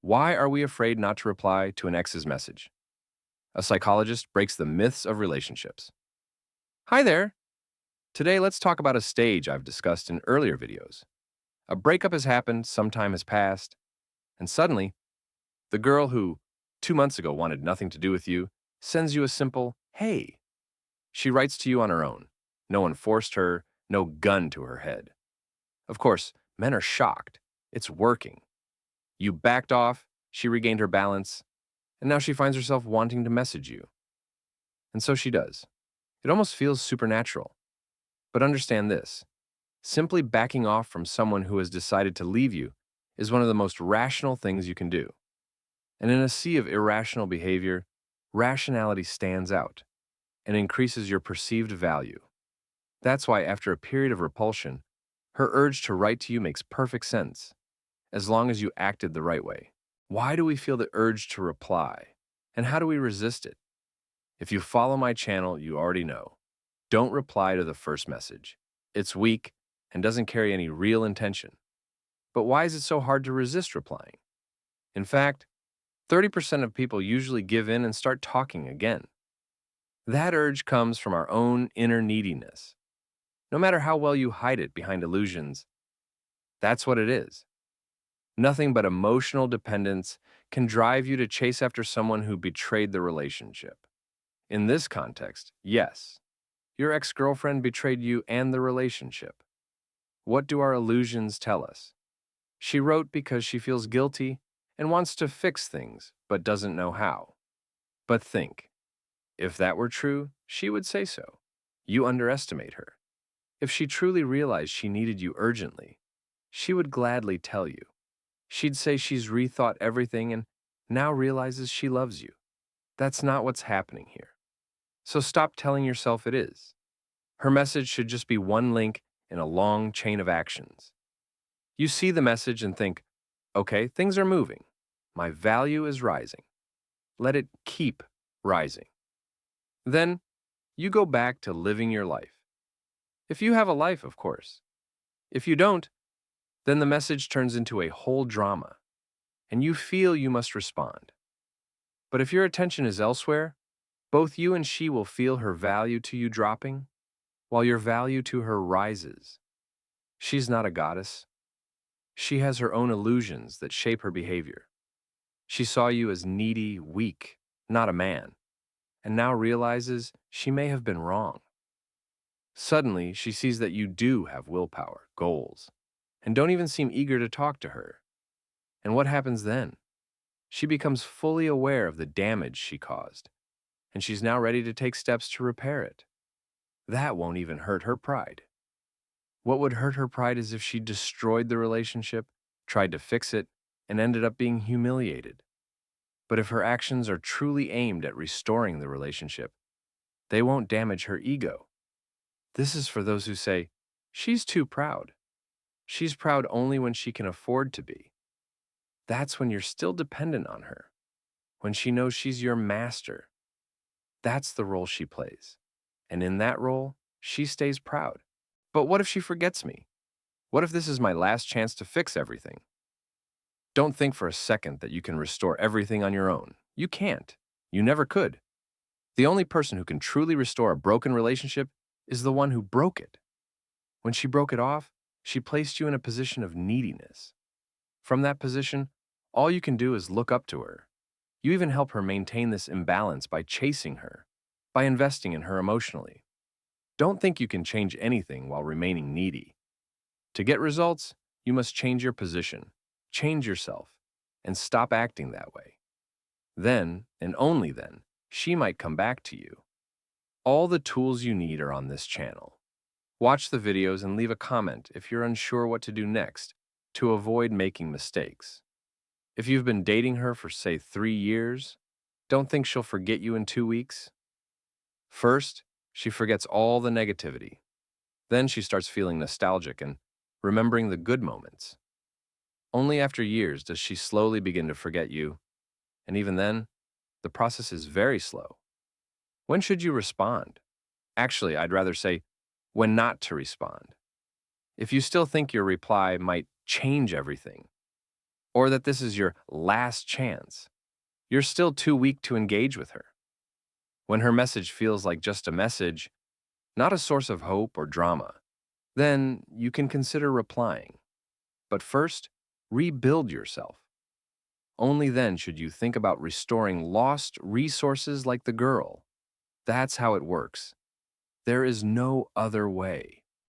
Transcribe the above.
Why are we afraid not to reply to an ex's message? A psychologist breaks the myths of relationships. Hi there! Today, let's talk about a stage I've discussed in earlier videos. A breakup has happened, some time has passed, and suddenly, the girl who 2 months ago wanted nothing to do with you sends you a simple, hey. She writes to you on her own. No one forced her, no gun to her head. Of course, men are shocked. It's working. You backed off, she regained her balance, and now she finds herself wanting to message you. And so she does. It almost feels supernatural. But understand this, simply backing off from someone who has decided to leave you is one of the most rational things you can do. And in a sea of irrational behavior, rationality stands out and increases your perceived value. That's why after a period of repulsion, her urge to write to you makes perfect sense, as long as you acted the right way. Why do we feel the urge to reply? And how do we resist it? If you follow my channel, you already know. Don't reply to the first message. It's weak and doesn't carry any real intention. But why is it so hard to resist replying? In fact, 30% of people usually give in and start talking again. That urge comes from our own inner neediness. No matter how well you hide it behind illusions, that's what it is. Nothing but emotional dependence can drive you to chase after someone who betrayed the relationship. In this context, yes, your ex-girlfriend betrayed you and the relationship. What do our illusions tell us? She wrote because she feels guilty and wants to fix things, but doesn't know how. But think, if that were true, she would say so. You underestimate her. If she truly realized she needed you urgently, she would gladly tell you. She'd say she's rethought everything and now realizes she loves you. That's not what's happening here. So stop telling yourself it is. Her message should just be one link in a long chain of actions. You see the message and think, okay, things are moving. My value is rising. Let it keep rising. Then you go back to living your life. If you have a life, of course. If you don't, then the message turns into a whole drama, and you feel you must respond. But if your attention is elsewhere, both you and she will feel her value to you dropping, while your value to her rises. She's not a goddess. She has her own illusions that shape her behavior. She saw you as needy, weak, not a man, and now realizes she may have been wrong. Suddenly, she sees that you do have willpower, goals, and don't even seem eager to talk to her. And what happens then? She becomes fully aware of the damage she caused, and she's now ready to take steps to repair it. That won't even hurt her pride. What would hurt her pride is if she destroyed the relationship, tried to fix it, and ended up being humiliated. But if her actions are truly aimed at restoring the relationship, they won't damage her ego. This is for those who say, she's too proud. She's proud only when she can afford to be. That's when you're still dependent on her, when she knows she's your master. That's the role she plays. And in that role, she stays proud. But what if she forgets me? What if this is my last chance to fix everything? Don't think for a second that you can restore everything on your own. You can't. You never could. The only person who can truly restore a broken relationship is the one who broke it. When she broke it off, she placed you in a position of neediness. From that position, all you can do is look up to her. You even help her maintain this imbalance by chasing her, by investing in her emotionally. Don't think you can change anything while remaining needy. To get results, you must change your position, change yourself, and stop acting that way. Then, and only then, she might come back to you. All the tools you need are on this channel. Watch the videos and leave a comment if you're unsure what to do next to avoid making mistakes. If you've been dating her for, say, 3 years, don't think she'll forget you in 2 weeks. First, she forgets all the negativity. Then she starts feeling nostalgic and remembering the good moments. Only after years does she slowly begin to forget you, and even then, the process is very slow. When should you respond? Actually, I'd rather say when not to respond. If you still think your reply might change everything, or that this is your last chance. You're still too weak to engage with her. When her message feels like just a message, not a source of hope or drama, then you can consider replying. But first, rebuild yourself. Only then should you think about restoring lost resources like the girl. That's how it works. There is no other way.